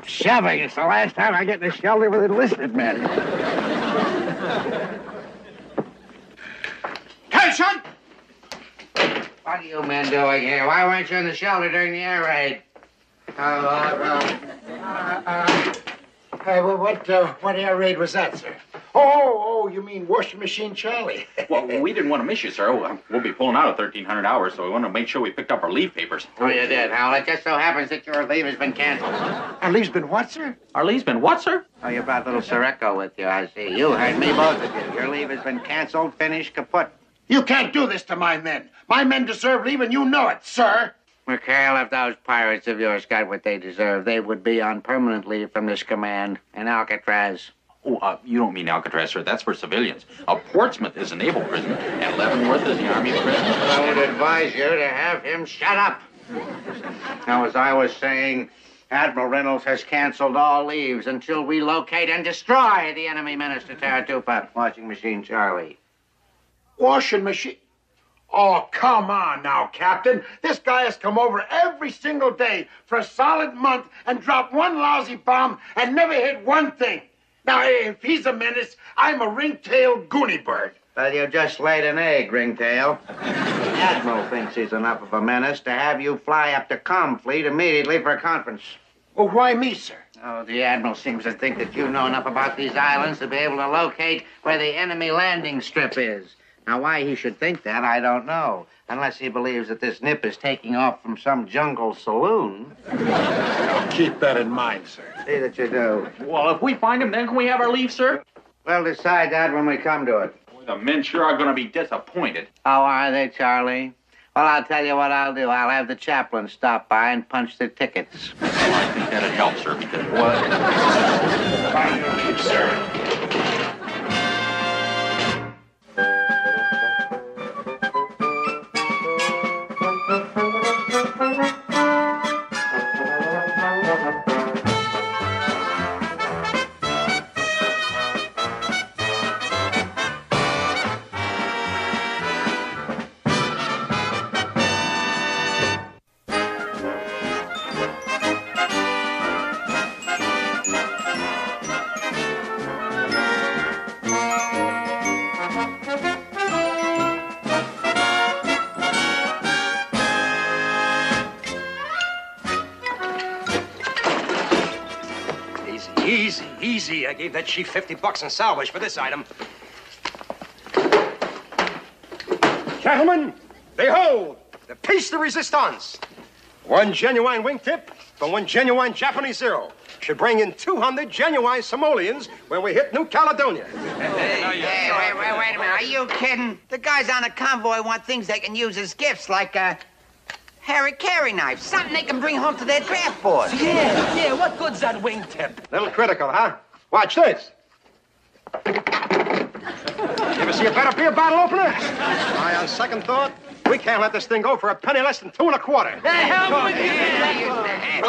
Stop shoving. It's the last time I get in a shelter with enlisted men. Attention! What are you men doing here? Why weren't you in the shelter during the air raid? Hey, well, what air raid was that, sir? Oh, you mean Washing Machine Charlie? Well, we didn't want to miss you, sir. We'll be pulling out at 1300 hours, so we wanted to make sure we picked up our leave papers. Oh, you did, Hal. It just so happens that your leave has been canceled. Our leave's been what, sir? Our leave's been what, sir? Oh, you brought little Sirocco with you, I see. You heard me, both of you. Your leave has been canceled, finished, kaput. You can't do this to my men. My men deserve leave, and you know it, sir. McHale, if those pirates of yours got what they deserve, they would be on permanent leave from this command in Alcatraz. Oh, you don't mean Alcatraz, sir. That's for civilians. Portsmouth is a naval prison, and Leavenworth is the Army prison. I would advise you to have him shut up. Now, as I was saying, Admiral Reynolds has canceled all leaves until we locate and destroy the enemy menace to Taratupa, Washing Machine Charlie. Washing machine? Oh, come on now, Captain. This guy has come over every single day for a solid month and dropped one lousy bomb and never hit one thing. Now, if he's a menace, I'm a ring-tailed goonie bird. Well, you just laid an egg, Ringtail. The Admiral thinks he's enough of a menace to have you fly up to Comfleet immediately for a conference. Well, why me, sir? Oh, the Admiral seems to think that you know enough about these islands to be able to locate where the enemy landing strip is. Now, why he should think that, I don't know. Unless he believes that this nip is taking off from some jungle saloon. I'll keep that in mind, sir. See that you do. Well, if we find him, then can we have our leave, sir? We'll decide that when we come to it. Boy, the men sure are going to be disappointed. How are they, Charlie? Well, I'll tell you what I'll do. I'll have the chaplain stop by and punch the tickets. Well, I think that'd help, sir. What? By your leave, sir. Easy. I gave that chief $50 in salvage for this item. Gentlemen, behold, the piece de resistance. One genuine wingtip for one genuine Japanese Zero. Should bring in 200 genuine Somalians when we hit New Caledonia. Hey, wait a minute. Are you kidding? The guys on the convoy want things they can use as gifts, like a harry-carry knife, something they can bring home to their draft board. Yeah, what good's that wingtip? Little critical, huh? Watch this. You ever see a better beer bottle opener? Why, on second thought, we can't let this thing go for a penny less than 2 1/4.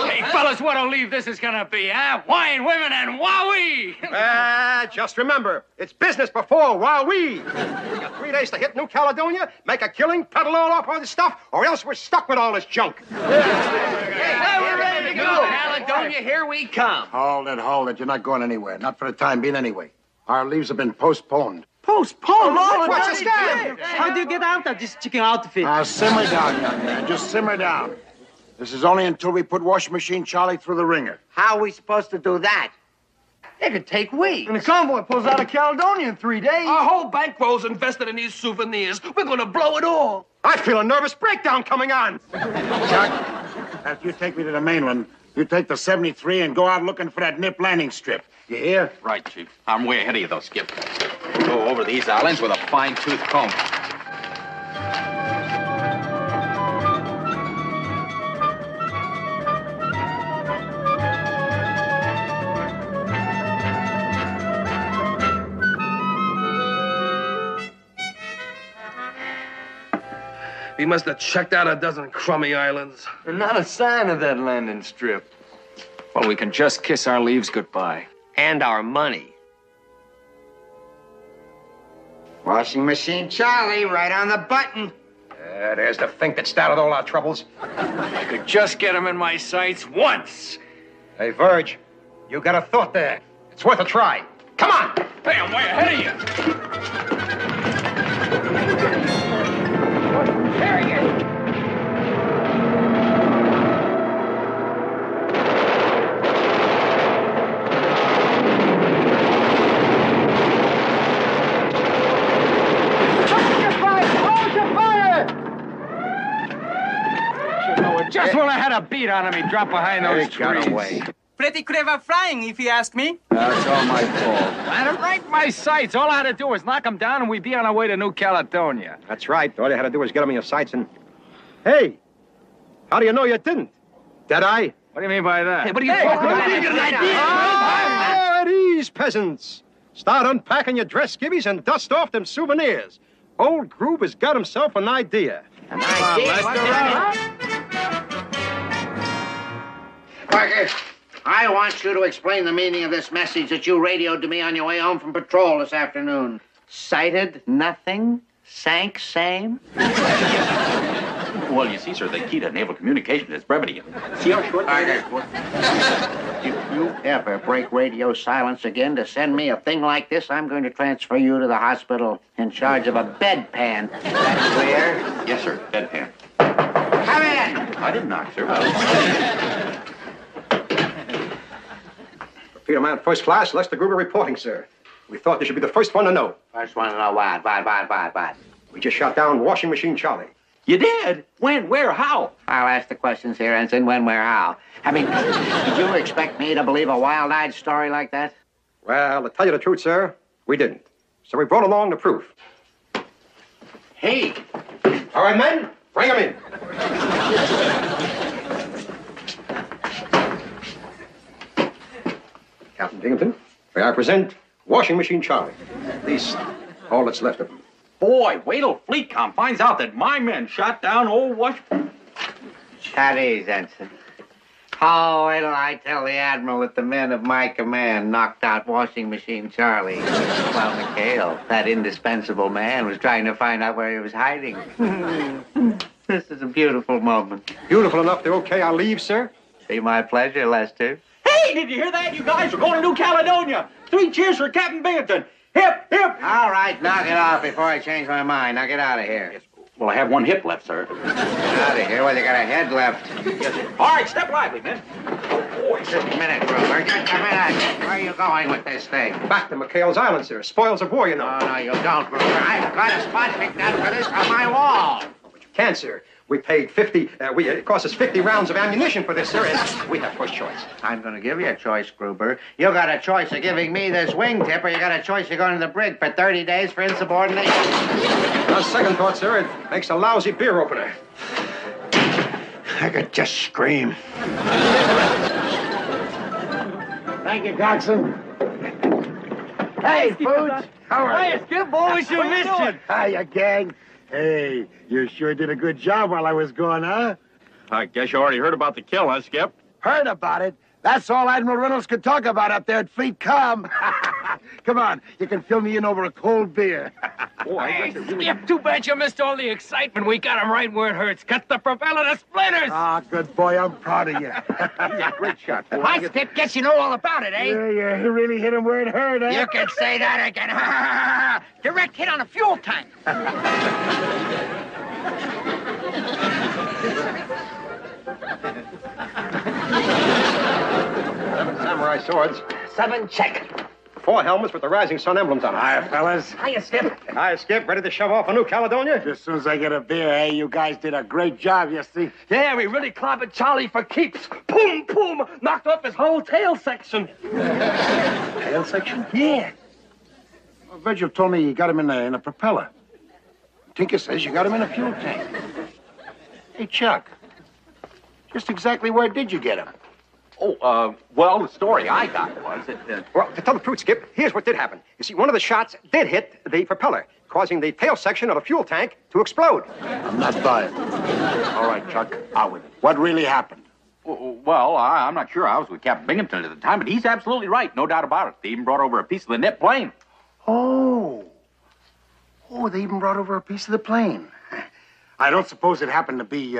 Hey, fellas, what a leave this is gonna be, huh? Wine, women, and wowee! Just remember, it's business before wowee. We got 3 days to hit New Caledonia, make a killing, peddle all up all this stuff, or else we're stuck with all this junk. Hey, we're ready to go. Caledonia, here we come. Hold it. You're not going anywhere. Not for the time being, anyway. Our leaves have been postponed. Postponed? What's the scam? How do you get out of this chicken outfit? Now, simmer down, young man. Just simmer down. This is only until we put Washing Machine Charlie through the ringer. How are we supposed to do that? It could take weeks. And the convoy pulls out of Caledonia in 3 days. Our whole bankroll's invested in these souvenirs. We're gonna blow it all. I feel a nervous breakdown coming on. Chuck, after you take me to the mainland, you take the 73 and go out looking for that nip landing strip. You hear? Right, Chief. I'm way ahead of you, though, Skip. We'll go over these islands with a fine-tooth comb. He must have checked out a dozen crummy islands. And not a sign of that landing strip. Well, we can just kiss our leaves goodbye. And our money. Washing Machine Charlie, right on the button. There's the think that started all our troubles. I could just get him in my sights once. Hey, Verge, you got a thought there. It's worth a try. Come on! Hey, I'm way ahead of you. There he is. Just when I had a beat on him, he dropped behind those trees. Pretty clever flying, if you ask me. That's all my fault. I had him right in my sights. All I had to do was knock him down, and we'd be on our way to New Caledonia. That's right. All you had to do was get him in your sights and... Hey, how do you know you didn't? Did I? What do you mean by that? What are you talking about? At ease, peasants. Start unpacking your dress skivvies and dust off them souvenirs. Old Groob has got himself an idea. An idea? Parker, I want you to explain the meaning of this message that you radioed to me on your way home from patrol this afternoon. Sighted, nothing. Sank, same. Well, you see, sir, the key to naval communication is brevity. See how short that is? If you ever break radio silence again to send me a thing like this, I'm going to transfer you to the hospital in charge of a bedpan. That's clear? Yes, sir, bedpan. Come in! I didn't knock, sir. Peter Man, first class, Lester Gruber reporting, sir. We thought you should be the first one to know. First one to know what? We just shot down Washing Machine Charlie. You did? When? Where? How? I'll ask the questions here, Ensign. When, where, how? I mean, did you expect me to believe a wild-eyed story like that? Well, to tell you the truth, sir, we didn't. So we brought along the proof. Hey! All right, men, bring him in. Captain Binghamton, may I present Washing Machine Charlie. At least all that's left of him. Boy, wait till FleetCom finds out that my men shot down old At ease, Ensign. Oh, wait till I tell the Admiral that the men of my command knocked out Washing Machine Charlie. While McHale, that indispensable man, was trying to find out where he was hiding. This is a beautiful moment. Beautiful enough to okay our leave, sir? Be my pleasure, Lester. Hey, did you hear that? You guys are going to New Caledonia. 3 cheers for Captain Binghamton. Hip, hip. All right, knock it off before I change my mind. Now get out of here. Yes. Well, I have 1 hip left, sir. Get out of here. Well, you got a head left. Yes, sir. All right, step lively, men. Just a minute, Gruber. Just a minute. Where are you going with this thing? Back to McHale's Island, sir. Spoils of war, you know. Oh, no, you don't, Gruber. I've got a spot picked out for this on my wall. But you can't, sir. We paid 50, it cost us 50 rounds of ammunition for this, sir, and we have first choice. I'm going to give you a choice, Gruber. You got a choice of giving me this wingtip, or you got a choice of going to the brig for 30 days for insubordination. On second thought, sir, it makes a lousy beer opener. I could just scream. Thank you, Coxswain. Hey, Foods. How are you? Hey, Skip, boy, we missed you. Hiya, gang. Hey, you sure did a good job while I was gone, huh? I guess you already heard about the kill, huh, Skip? Heard about it? That's all Admiral Reynolds could talk about up there at FleetCom. Come on, you can fill me in over a cold beer. Skip, too bad you missed all the excitement. We got him right where it hurts. Cut the propeller to splinters. Ah, good boy, I'm proud of you. Yeah, great shot, boy. Hi, Skip. Guess you know all about it, eh? Yeah, you really hit him where it hurt, huh? You can say that again. Direct hit on a fuel tank. 7 samurai swords. 7 check. 4 helmets with the Rising Sun emblems on them. Hiya, fellas. Hiya, Skip. Hi, Skip. Ready to shove off for New Caledonia? As soon as I get a beer, hey, you guys did a great job, you see. Yeah, we really clobbered Charlie for keeps. Boom, boom. Knocked off his whole tail section. Tail section? Yeah. Well, Virgil told me you got him in a propeller. Tinker says you got him in a fuel tank. Hey, Chuck. Just exactly where did you get him? Oh, well, the story I got was that... Well, to tell the truth, Skip, here's what did happen. You see, one of the shots did hit the propeller, causing the tail section of the fuel tank to explode. I'm not buying. All right, Chuck, out with it. What really happened? Well, I'm not sure. I was with Captain Binghamton at the time, but he's absolutely right. No doubt about it. They even brought over a piece of the nip plane. Oh, they even brought over a piece of the plane. I don't suppose it happened to be,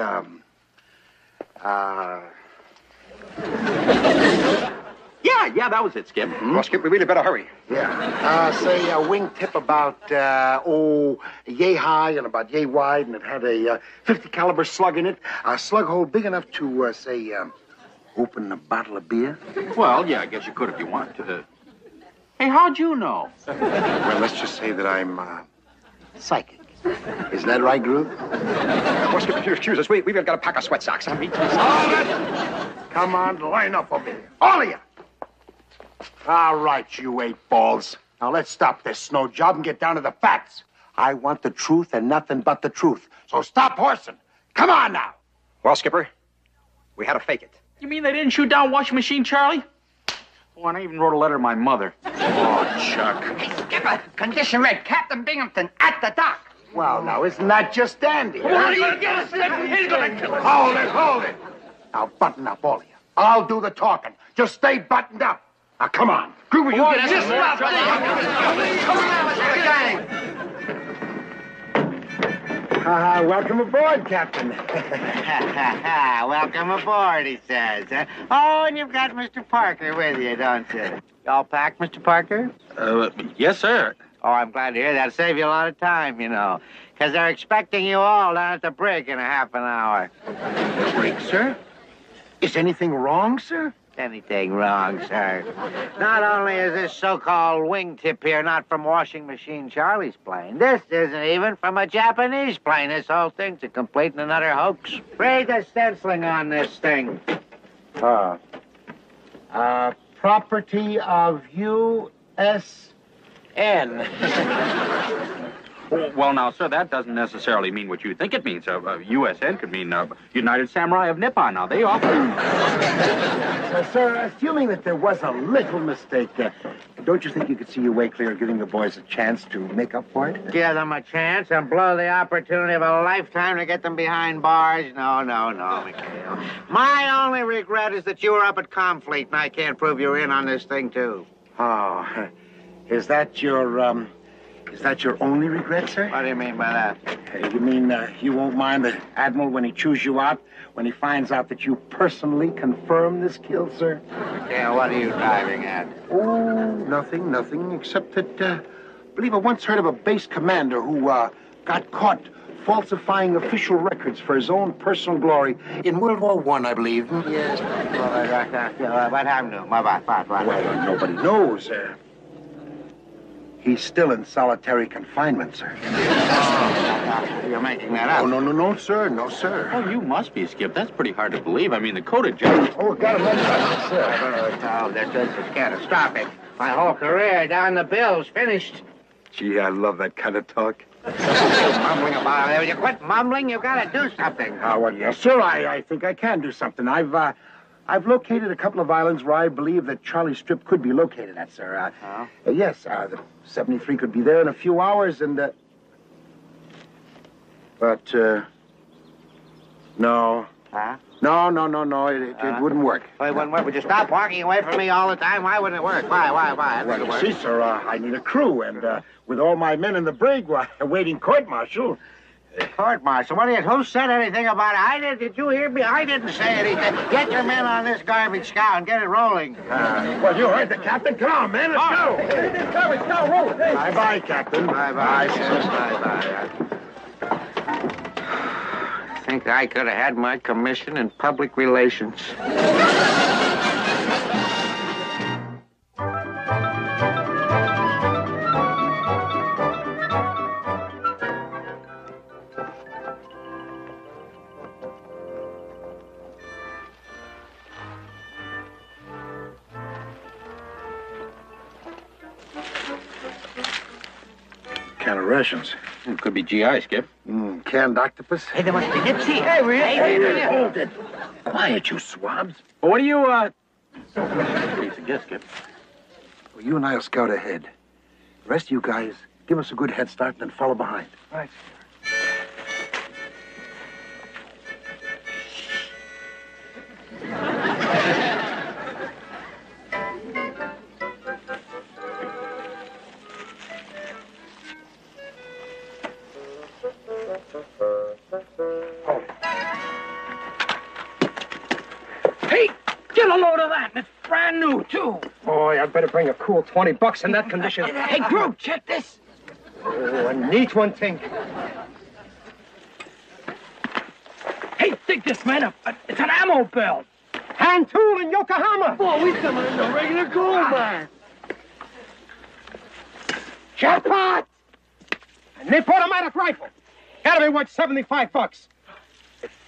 Yeah, that was it, Skip. Well, Skip, we really better hurry. Yeah. Say a wingtip about, yay high and about yay wide, and it had a 50 caliber slug in it. A slug hole big enough to, open a bottle of beer. Well, yeah, I guess you could if you want. Hey, how'd you know? Well, let's just say that I'm, psychic. Is that right, Groove? Well, Skip, if you excuse us, we've got a pack of sweat socks. Come on, line up over here. All of you. All right, you 8-balls. Now let's stop this snow job and get down to the facts. I want the truth and nothing but the truth. So stop horsing. Come on now. Well, Skipper, we had to fake it. You mean they didn't shoot down Washing Machine Charlie? Oh, and I even wrote a letter to my mother. Oh, Chuck. Hey, Skipper, condition red, Captain Binghamton at the dock. Well, now, isn't that just dandy? What are you gonna get us? He's gonna kill us. Hold it. Now, button up, all of you. I'll do the talking. Just stay buttoned up. Now, come on. Groover, you get us. Welcome aboard, Captain. Welcome aboard, he says. Oh, and you've got Mr. Parker with you, don't you? Y'all packed, Mr. Parker? Yes, sir. Oh, I'm glad to hear that. It'll save you a lot of time, you know. Because they're expecting you all down at the brig in a half an hour. Brig, sir? Is anything wrong, sir? Anything wrong, sir. Not only is this so-called wingtip here not from Washing Machine Charlie's plane, this isn't even from a Japanese plane. This whole thing's a complete and utter hoax. Read the stenciling on this thing. Property of U.S.N. Well, now, sir, that doesn't necessarily mean what you think it means. USN could mean United Samurai of Nippon. Now, they offer... Sir, assuming that there was a little mistake, don't you think you could see your way clear of giving the boys a chance to make up for it? Give them a chance and blow the opportunity of a lifetime to get them behind bars? No, McHale. My only regret is that you were up at Confleet and I can't prove you're in on this thing, too. Oh, is that your only regret, sir? What do you mean by that? You mean you won't mind the Admiral when he chews you out, when he finds out that you personally confirmed this kill, sir? Yeah, what are you driving at? Oh, nothing, except that, I believe I once heard of a base commander who, got caught falsifying official records for his own personal glory in World War I, I believe. Yes. What happened to him? What? Well, nobody knows, He's still in solitary confinement, sir. You're making that up. Oh, no, sir. No, sir. Oh, you must be, Skip. That's pretty hard to believe. I mean, the coded general... Oh, got him, sir. This is catastrophic. My whole career down the bill's finished. Gee, I love that kind of talk. Mumbling about it. You quit mumbling, you've got to do something. Well, yes, sir. I think I can do something. I've located a couple of islands where I believe that Charlie Strip could be located at, sir. Yes, the 73 could be there in a few hours, and, but, no. Huh? No, it wouldn't work. Well, it wouldn't work. Would you stop walking away from me all the time? Why wouldn't it work? Why? Well, you see, sir, I need a crew, and, with all my men in the brig, awaiting court-martial... Court-martial? Who said anything about it? Did you hear me? I didn't say anything. Get your men on this garbage scow and get it rolling. Well, you heard the captain. Come on, man, let's go. Get this garbage scow rolling. Bye-bye, Captain. Bye-bye, sis. Bye-bye. I think I could have had my commission in public relations. Can of rations. It could be GI, Skip. Canned octopus. Hey, there must be Nipsey. Hey, hold it. Quiet, you swabs. What do you, Piece of gift, Skip. Well, you and I will scout ahead. The rest of you guys, give us a good head start and then follow behind. Right. Hey, get brand new, too. Boy, I'd better bring a cool $20 in that condition. Hey, Group, check this. Oh, a neat one, think. Hey, dig this, man. It's an ammo belt. Hand tool in Yokohama. Boy, we coming in a regular gold mine. Jackpot! A nip automatic rifle. Gotta be worth $75.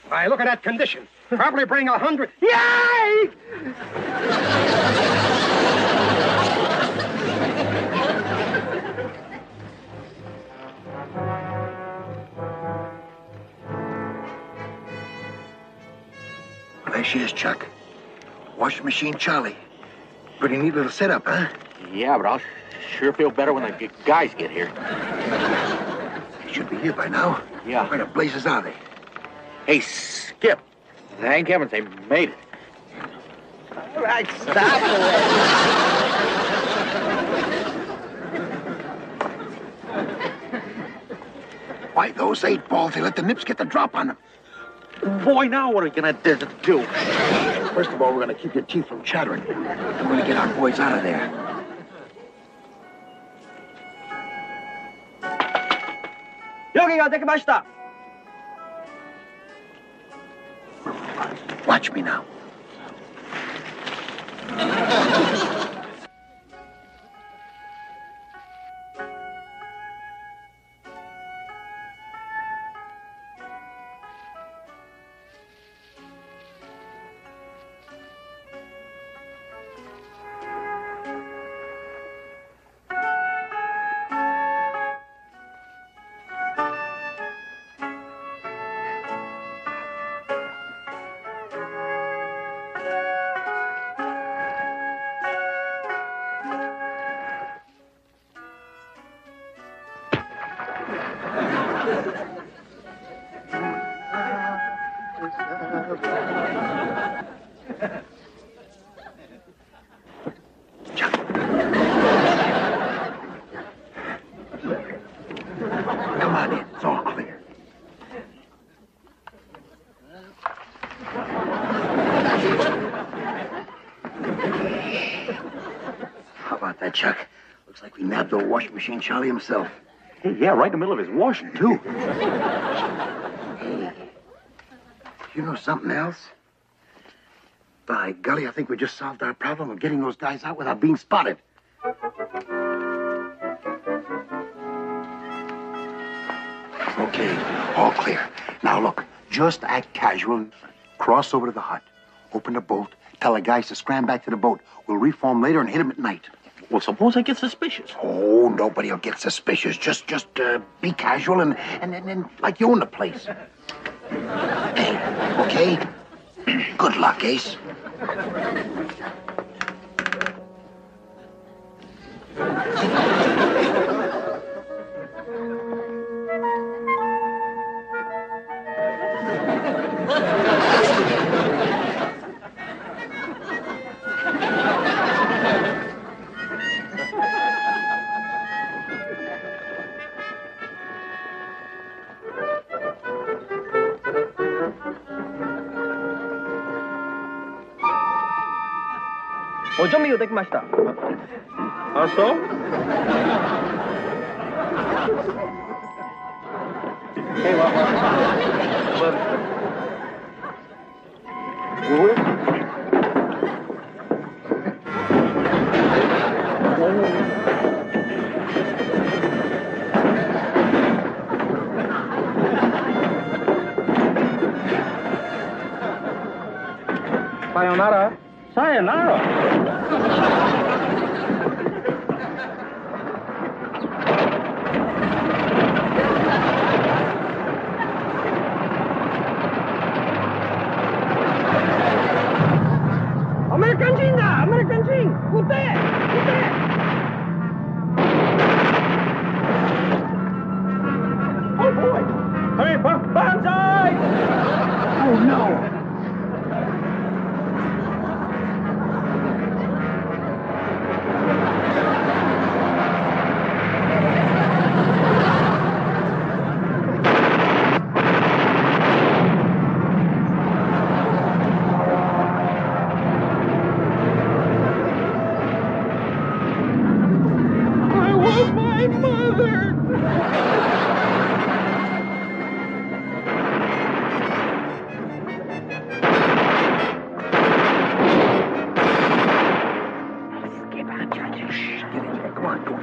Why, look at that condition. Probably bring 100. Yay! Well, there she is, Chuck. Washing machine Charlie. Pretty neat little setup, huh? Yeah, but I'll sure feel better when the guys get here. They should be here by now. Yeah. Where the blazes are they? Hey, Skip. Thank heavens they made it. All right, stop it. Why, those 8 balls, they let the nips get the drop on them. Boy, now what are we gonna do? First of all, we're gonna keep your teeth from chattering. I'm gonna get our boys out of there. Watch me now. Come on in. It's all clear. How about that, Chuck? Looks like we nabbed old washing machine Charlie himself. Hey, yeah, right in the middle of his washing, too. Hey, you know something else? By golly, I think we just solved our problem of getting those guys out without being spotted. Okay, all clear. Now look, just act casual. Cross over to the hut. Open the boat. Tell the guys to scram back to the boat. We'll reform later and hit them at night. Well, suppose I get suspicious. Oh, nobody will get suspicious. Just be casual and like you own the place. Hey, okay? Good luck, Ace. Sayonara. Sayonara. American Jin da! American Jin! Good day! Good day! Oh boy! Hurry, Banzai! Oh no! Parker! Get on, Johnson. Shh, get in there. Come on, go on.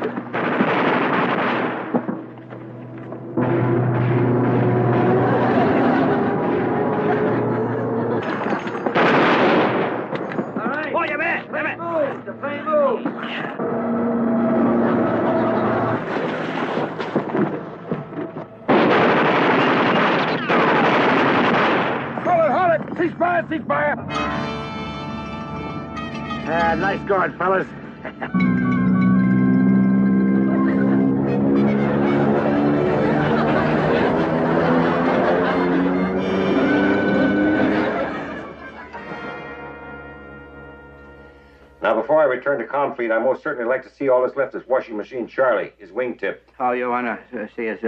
Ceasefire! Nice going, fellas. Now, before I return to Comfleet, I most certainly like to see all that's left is washing machine Charlie, his wingtip. Oh, you want to see us?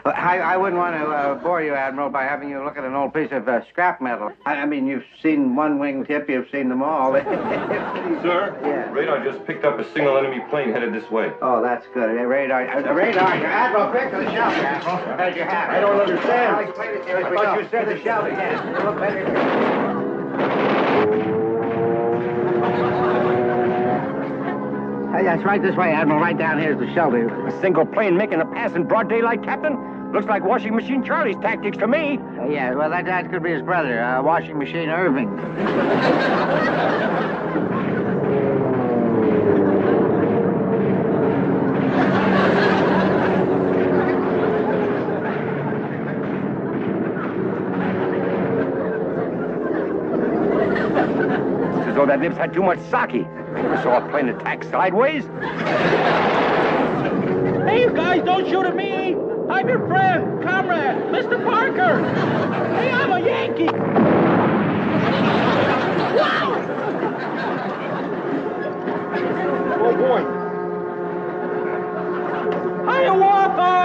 I wouldn't want to bore you, Admiral, by having you look at an old piece of scrap metal. I mean, you've seen one wingtip, you've seen them all. Sir, yeah. Radar just picked up a single enemy plane headed this way. Oh, that's good. Radar, your Admiral, quick to the shelter, Admiral. There's your hat. I don't understand. I'll explain it to you as we go. You said the shelter, yes. Look better. Hey, that's right this way, Admiral. Right down here's the shelter. A single plane making a pass in broad daylight, Captain? Looks like washing machine Charlie's tactics to me. Yeah, well, that could be his brother, washing machine Irving. It's as though that nip's had too much sake. Never saw a plane attack sideways. Hey, you guys, don't shoot at me! I'm your friend, comrade, Mr. Parker! Hey, I'm a Yankee! Wow! Oh, boy. Hiya, Walker!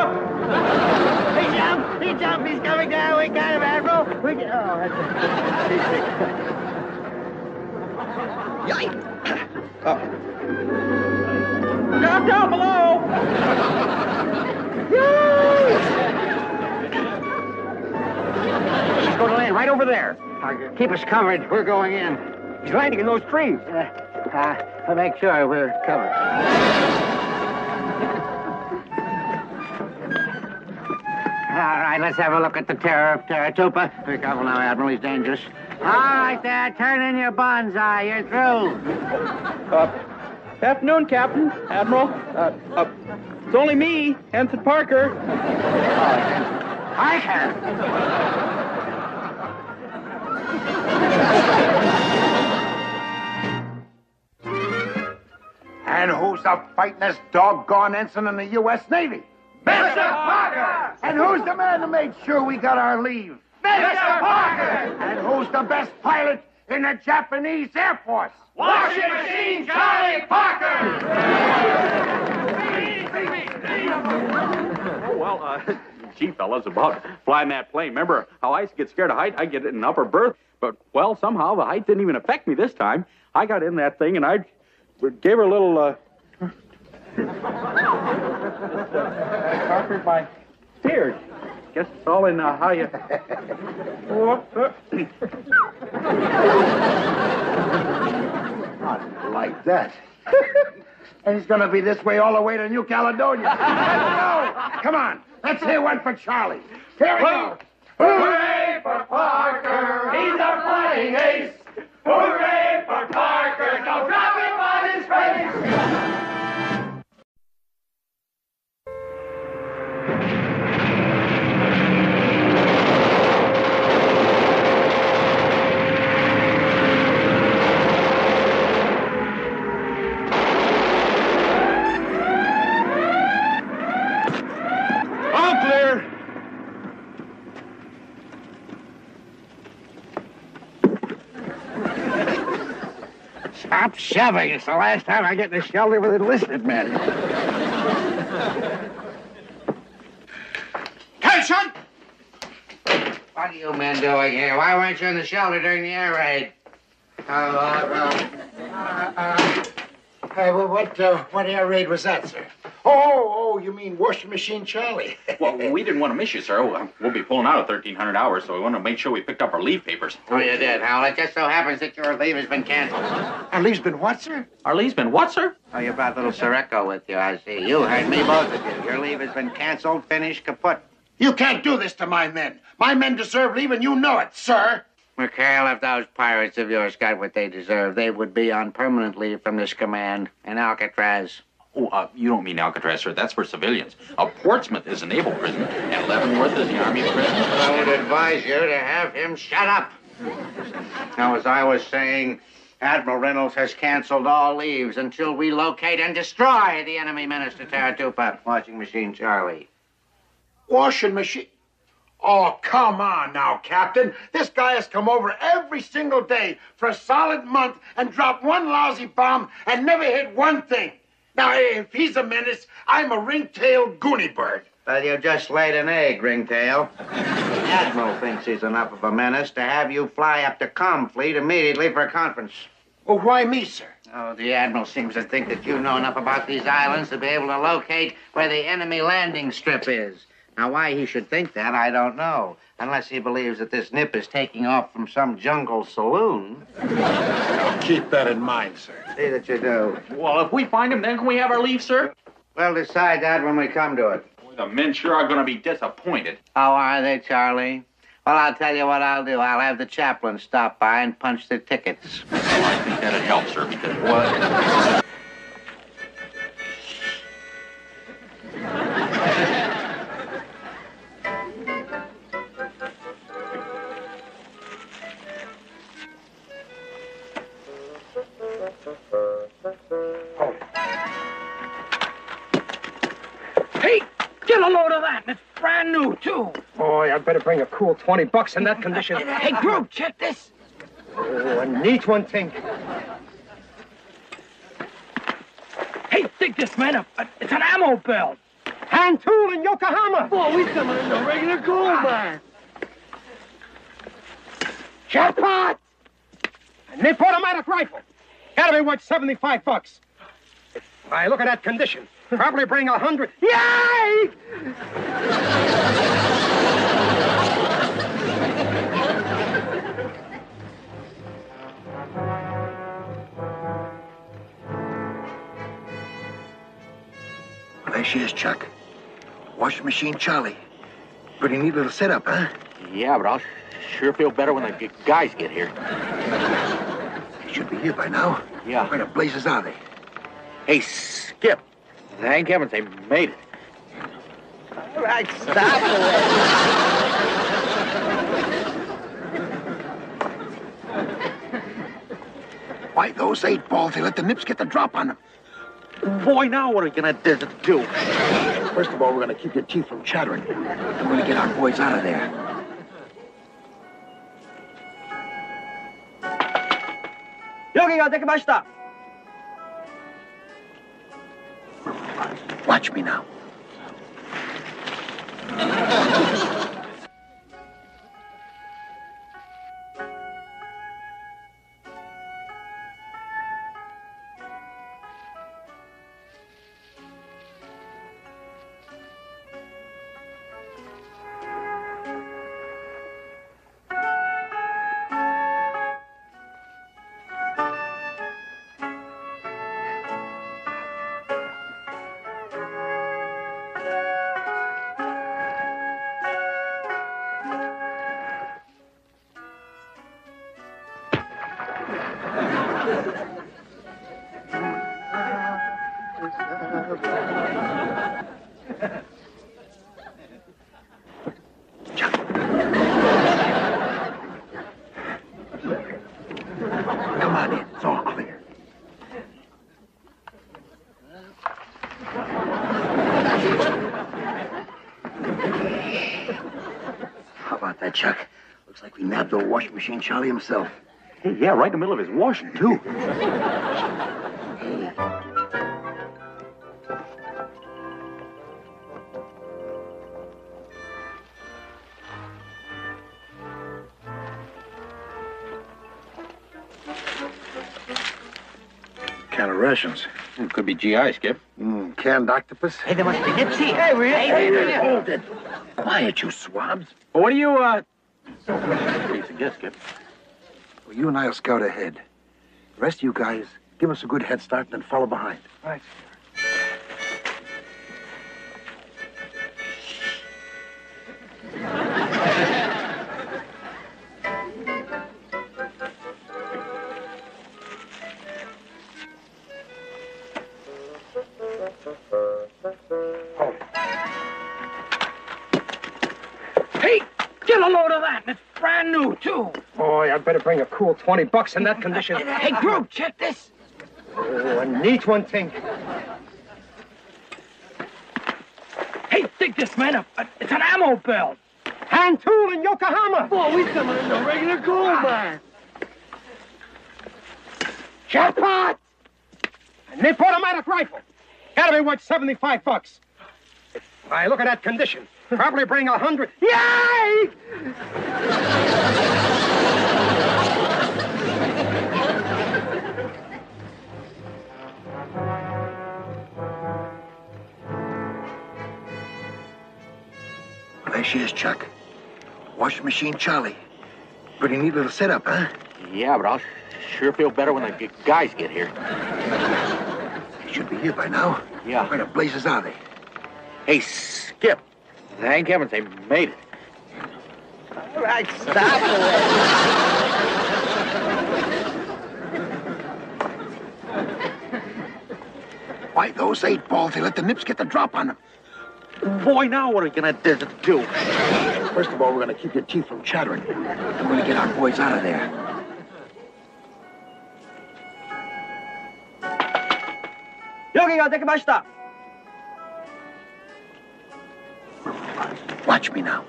He jumped, he's coming down. We got him, Admiral. Drop down below! He's going to land right over there. Keep us covered. We're going in. He's landing in those trees. Make sure we're covered. All right, let's have a look at the terror of Terratupa. Be careful now, Admiral. He's dangerous. All right, there. Turn in your bonsai. You're through. Afternoon, Captain, Admiral. It's only me, Ensign Parker. I can. And who's the fightingest doggone ensign in the U.S. Navy? Mr. Parker! And who's the man who made sure we got our leave? Mr. Parker! And who's the best pilot in the Japanese Air Force? Washing machine Charlie Parker! Oh, well, gee, fellas, about flying that plane. Remember how I get scared of height? I get in an upper berth. But, well, somehow the height didn't even affect me this time. I got in that thing and I gave her a little, conquered my fears. Guess it's all in how you... Not like that. And he's going to be this way all the way to New Caledonia. No! Come on. Let's hear one for Charlie. Here we go. Hooray for Parker! He's our flying ace! Hooray for Parker! Don't drop him on his face! All clear! Stop shoving. It's the last time I get in a shelter with enlisted men. Attention! What are you men doing here? Why weren't you in the shelter during the air raid? What air raid was that, sir? Oh, you mean washing machine Charlie? Well, we didn't want to miss you, sir. We'll be pulling out of 1,300 hours, so we want to make sure we picked up our leave papers. Oh, you did, Hal. It just so happens that your leave has been canceled. Our leave's been what, sir? Our leave's been what, sir? Oh, you brought little Sirocco with you, I see. You heard me, both of you. Your leave has been canceled, finished, kaput. You can't do this to my men. My men deserve leave, and you know it, sir. McHale, if those pirates of yours got what they deserve, they would be on permanent leave from this command in Alcatraz. Oh, you don't mean Alcatraz, sir. That's for civilians. Portsmouth is a naval prison, and Leavenworth is the army prison. I would advise you to have him shut up. Now, as I was saying, Admiral Reynolds has canceled all leaves until we locate and destroy the enemy menace to Taratupa. Washing machine Charlie. Washing machine? Oh, come on now, Captain. This guy has come over every single day for a solid month and dropped one lousy bomb and never hit one thing. Now, if he's a menace, I'm a ring-tailed goony bird. Well, you just laid an egg, Ringtail. The Admiral thinks he's enough of a menace to have you fly up to Comfleet immediately for a conference. Well, why me, sir? Oh, the Admiral seems to think that you know enough about these islands to be able to locate where the enemy landing strip is. Now, why he should think that, I don't know. Unless he believes that this nip is taking off from some jungle saloon. I'll keep that in mind, sir. See that you do. Well, if we find him, then can we have our leave, sir? We'll decide that when we come to it. Boy, the men sure are going to be disappointed. How are they, Charlie? Well, I'll tell you what I'll do. I'll have the chaplain stop by and punch their tickets. Well, I think that'd help, sir, because, well... Hey, get a load of that. And it's brand new, too. Boy, I'd better bring a cool $20 in that condition. Hey, Drew, check this. Oh, a neat one, Tink. Hey, dig this, man. It's an ammo belt. Hand tool in Yokohama. Boy, we coming in a regular gold mine. Jackpot! A nip automatic rifle. Gotta be worth $75. If I look at that condition, probably bring 100. Yay! Well, there she is, Chuck. Washing machine Charlie. Pretty neat little setup, huh? Yeah, but I'll sure feel better when the guys get here. They should be here by now. Yeah. Where the blazes are they? Hey, Skip. Thank heavens they made it. All right, stop Why, those 8 balls, they let the nips get the drop on them. Boy, now what are we going to do? First of all, we're going to keep your teeth from chattering. Then we're going to get our boys out of there. Watch me now. Come on in. It's all clear. How about that, Chuck? Looks like we nabbed old washing machine Charlie himself. Hey, yeah, right in the middle of his washing, too. can of rations. It could be GI, Skip. Canned octopus. Hey, there must be Nipsey. Hey, hold it. Quiet, you swabs. Well, what do you, Piece of guess, Skip. Well, you and I will scout ahead. The rest of you guys, give us a good head start and then follow behind. Right. Hey, get a load of that. And it's brand new, too. Boy, I'd better bring a cool $20 in that condition. Hey, group, check this. Oh, a neat one, think. Hey, dig this, man. It's an ammo belt. Hand tool in Yokohama. Boy, we coming in a regular gold mine. Jackpot! A nip automatic rifle. Gotta be worth $75. I look at that condition. Probably bring 100. Yay! Well, there she is, Chuck. Washing machine Charlie. Pretty neat little setup, huh? Yeah, but I'll sure feel better when the guys get here. They should be here by now. Yeah. Where the blazes are they? Hey, Skip. Thank heavens they made it. All right, stop it. Why, those 8 balls, they let the nips get the drop on them. Boy, now what are we gonna do? First of all, we're gonna keep your teeth from chattering. Then we're gonna get our boys out of there. Watch me now.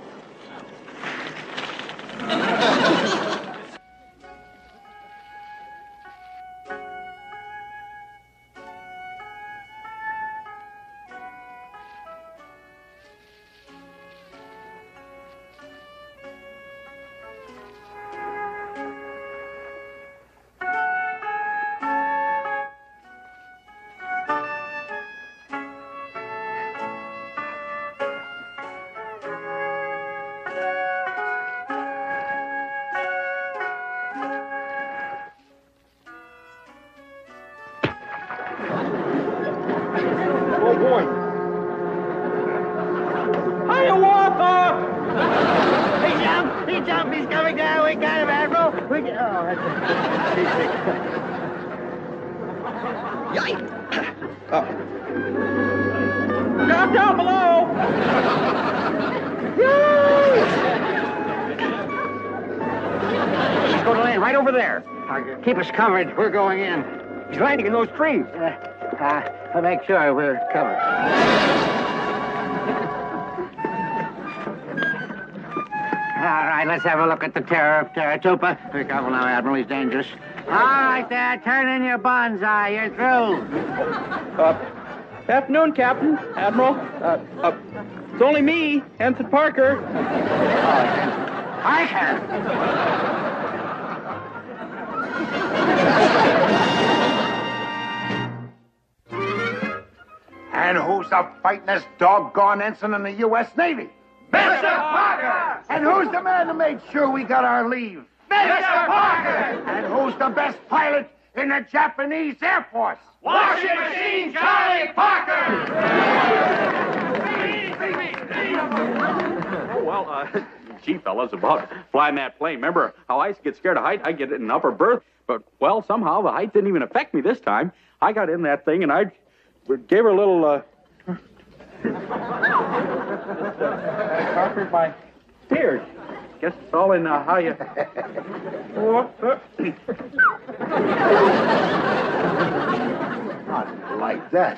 Oh, boy. Hiya, Walker! He jumped, he's coming down. We got him, Admiral. Drop down below! He's going to land right over there. Keep us covered. We're going in. He's landing in those trees. To make sure we're covered. All right, let's have a look at the terror of Terratupa. Be careful now, Admiral. He's dangerous. All right, there. Turn in your bonsai. You're through. Afternoon, Captain, Admiral. It's only me, Ensign Parker. Parker! And who's the fightingest doggone ensign in the U.S. Navy? Mr. Parker! And who's the man who made sure we got our leave? Mr. Parker! And who's the best pilot in the Japanese Air Force? Washing Machine Charlie Parker! Oh, well, gee, fellas, about flying that plane. Remember how I used to get scared of height? I get it in an upper berth. But, well, somehow the height didn't even affect me this time. I got in that thing and I gave her a little, conquered my fears. Guess it's all in how you... Not like that.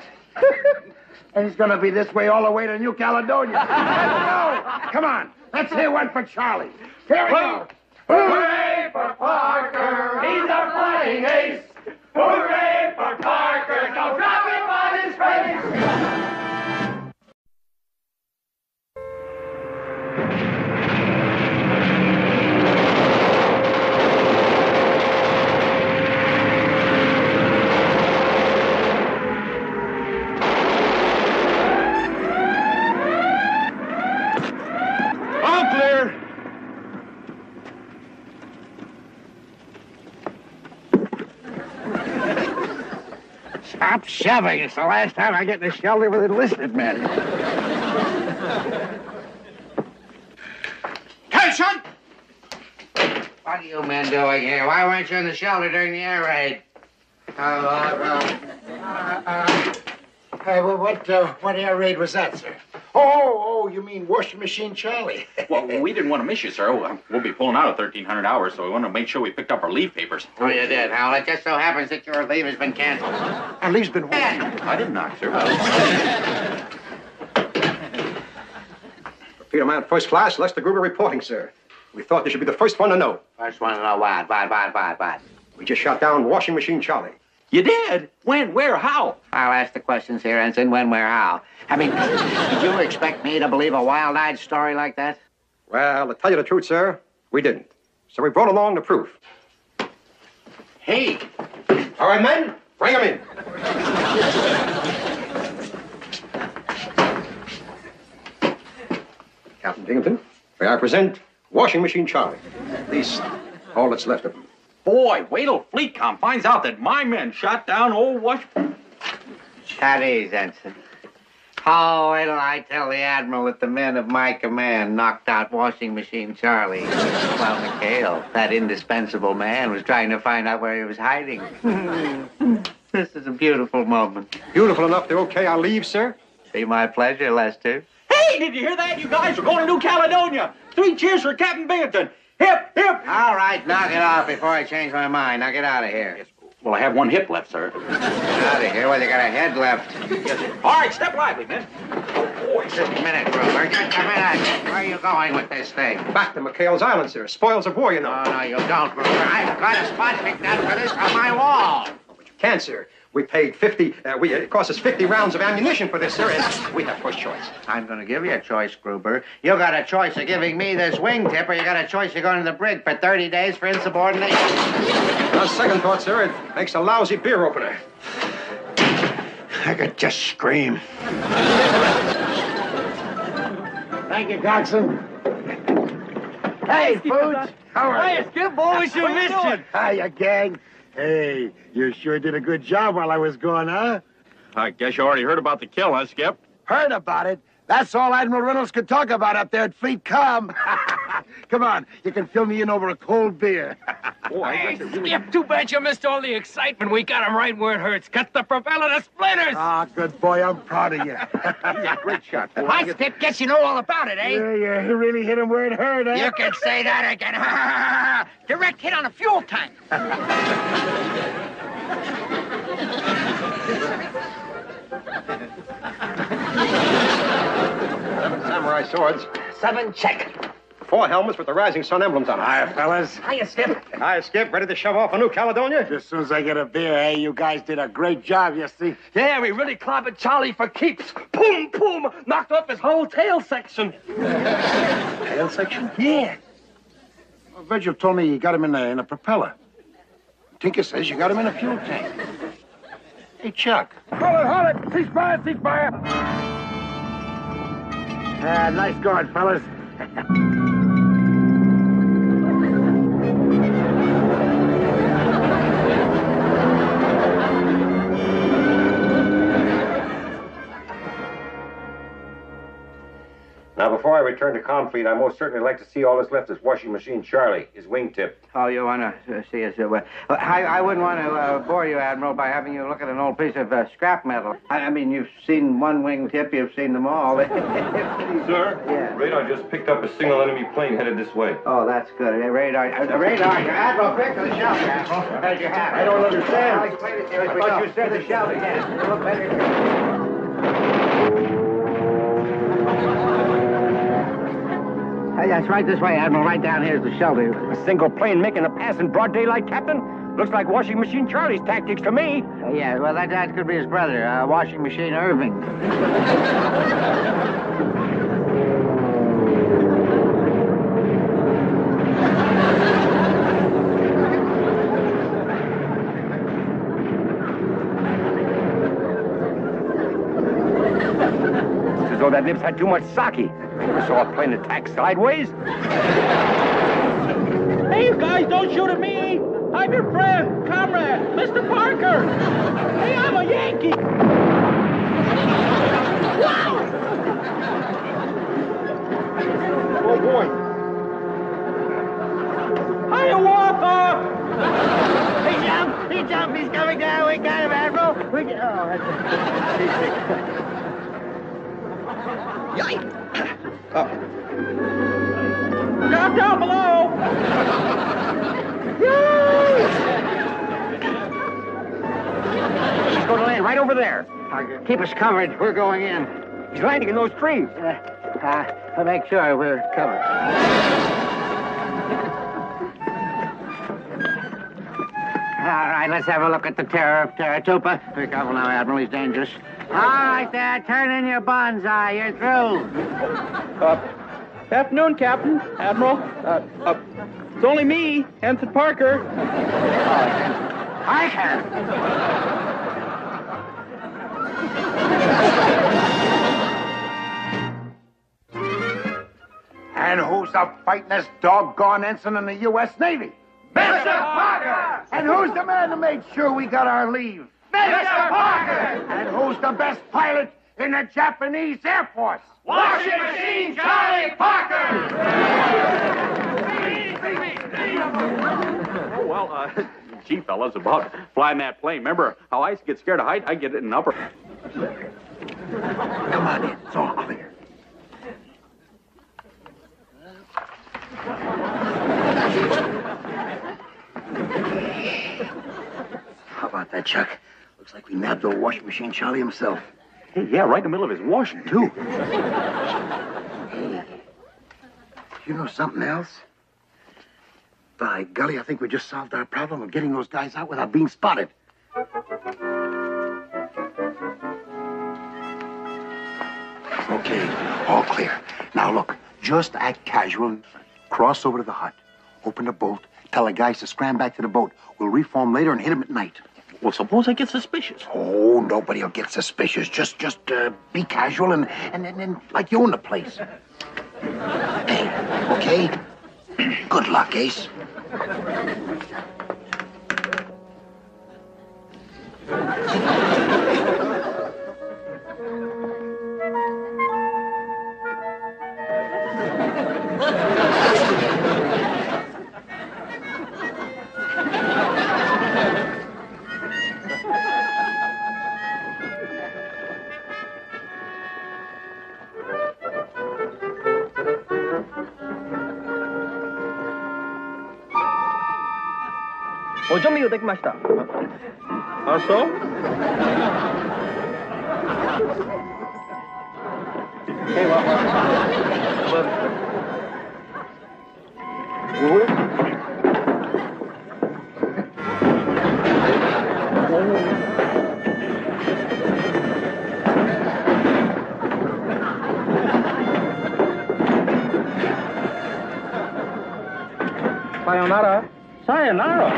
And he's going to be this way all the way to New Caledonia. Let's go. Come on. Let's hear one for Charlie. Here we go. Hooray for Parker! He's our flying ace! Hooray for Parker! Don't drop him on his face! Stop shoving. It's the last time I get in a shelter with enlisted men. Attention! What are you men doing here? Why weren't you in the shelter during the air raid? Hey, well, what air raid was that, sir? Oh, you mean Washing Machine Charlie? Well, we didn't want to miss you, sir. We'll be pulling out at 1300 hours, so we wanted to make sure we picked up our leave papers. Oh, you did, Hal. It just so happens that your leave has been canceled. Our leave's been what? I didn't knock, sir. Peter Man, first class, Lester Gruber reporting, sir. We thought you should be the first one to know. First one to know what? We just shot down Washing Machine Charlie. You did? When? Where? How? I'll ask the questions here, Ensign. When, where, how? I mean, did you expect me to believe a wild-eyed story like that? Well, to tell you the truth, sir, we didn't. So we brought along the proof. Hey! All right, men, bring him in. Captain Dingleton, may I present Washing Machine Charlie. At least all that's left of him. Boy, wait till FleetCom finds out that my men shot down old Wash... At ease, Ensign. Oh, wait till I tell the Admiral that the men of my command knocked out Washing Machine Charlie. While McHale, that indispensable man, was trying to find out where he was hiding. This is a beautiful moment. Beautiful enough to okay our leave, sir? Be my pleasure, Lester. Hey, did you hear that, you guys? We're going to New Caledonia. 3 cheers for Captain Binghamton. Hip, hip. All right, knock it off before I change my mind. Now get out of here. Well, I have 1 hip left, sir. Get out of here. Well, you got a head left. Yes, sir. All right, step lively, men. Just a minute, Gruber. Just a minute. Where are you going with this thing? Back to McHale's Island, sir. Spoils of war, you know. Oh, no, you don't, Gruber. I've got a spot picked out for this on my wall. But you can't, sir. We paid 50, it cost us 50 rounds of ammunition for this, sir, and we have first choice. I'm going to give you a choice, Gruber. You got a choice of giving me this wingtip, or you got a choice of going to the brig for 30 days for insubordination. On second thought, sir, it makes a lousy beer opener. I could just scream. Thank you, Coxswain. Hey, Foods. How are you? Skip, boys, you missed it. Hiya, gang. Hey, you sure did a good job while I was gone, huh? I guess you already heard about the kill, huh, Skip? Heard about it? That's all Admiral Reynolds could talk about up there at FleetCom. Come on, you can fill me in over a cold beer. Skip, too bad you missed all the excitement. We got him right where it hurts. Cut the propeller to splinters. Ah, good boy, I'm proud of you. Great shot, boy. Hi, Skip. Guess you know all about it, eh? Yeah, he really hit him where it hurt, eh? You can say that again. Direct hit on a fuel tank. Seven samurai swords. 7 check. 4 helmets with the Rising Sun emblems on them. Hiya, fellas. Hiya, Skip. Hi, Skip. Ready to shove off for New Caledonia? As soon as I get a beer, hey, you guys did a great job, you see. Yeah, we really clobbered Charlie for keeps. Boom, boom. Knocked off his whole tail section. Tail section? Yeah. Well, Virgil told me you got him in a propeller. Tinker says you got him in a fuel tank. Hey, Chuck. Hold it. Ceasefire, ceasefire. Nice going, fellas. Now, before I return to Confleet, I most certainly like to see all that's left of Washing Machine Charlie, his wingtip. Oh, you want to see us? I wouldn't want to bore you, Admiral, by having you look at an old piece of scrap metal. I mean, you've seen one wingtip, you've seen them all. Sir? Yeah. Radar just picked up a single enemy plane headed this way. Oh, that's good. Radar. Admiral, quick to the shelter, Admiral. There's your hat. I don't understand. I'll explain it to you as we go. You said the shelter, yes. Look better. That's right this way, Admiral. Right down here's the shelter. A single plane making a pass in broad daylight, Captain? Looks like Washing Machine Charlie's tactics to me. Yeah, well, that could be his brother, Washing Machine Irving. It's as though that nip's had too much sake. I never saw a plane attack sideways. Hey, you guys, don't shoot at me. I'm your friend, comrade, Mr. Parker. Hey, I'm a Yankee. Oh, boy. Hiya, Walker. He jumped, he's coming down. We got him, Admiral. Drop down below. He's going to land right over there. Keep us covered. We're going in. He's landing in those trees. To make sure we're covered. All right, let's have a look at the terror of Terratupa. Be careful now, Admiral. He's dangerous. All right, there. Turn in your bonsai. You're through. Afternoon, Captain, Admiral. It's only me, Ensign Parker. Parker! And who's the fightingest doggone ensign in the U.S. Navy? Mr. Parker! And who's the man who made sure we got our leave? Mr. Parker! And who's the best pilot in the Japanese Air Force? Washing Machine Charlie Parker! Oh, well, gee, fellas, about flying that plane. Remember how I used to get scared of height? I get it in upper. Come on in. It's all clear. How about that, Chuck? Looks like we nabbed old washing machine Charlie himself. Hey, yeah, right in the middle of his washing, too. Hey, you know something else? By golly, I think we just solved our problem of getting those guys out without being spotted. Okay, all clear. Now look, just act casual. Cross over to the hut. Open the bolt. Tell the guys to scram back to the boat. We'll reform later and hit them at night. Well, suppose I get suspicious. Oh, nobody will get suspicious. Just be casual and like you own the place. Hey, okay? Good luck, Ace. Sayonara. Sayonara.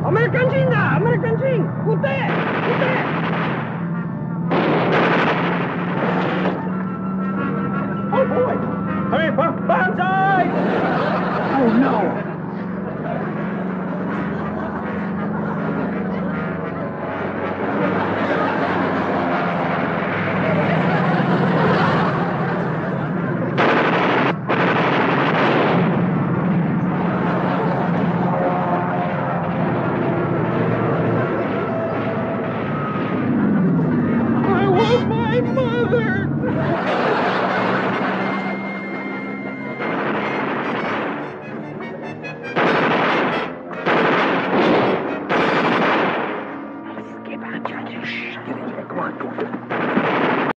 American China! American China! Who's there? Who's there? Oh, boy! Hurry, banzai! Oh, no! Come on.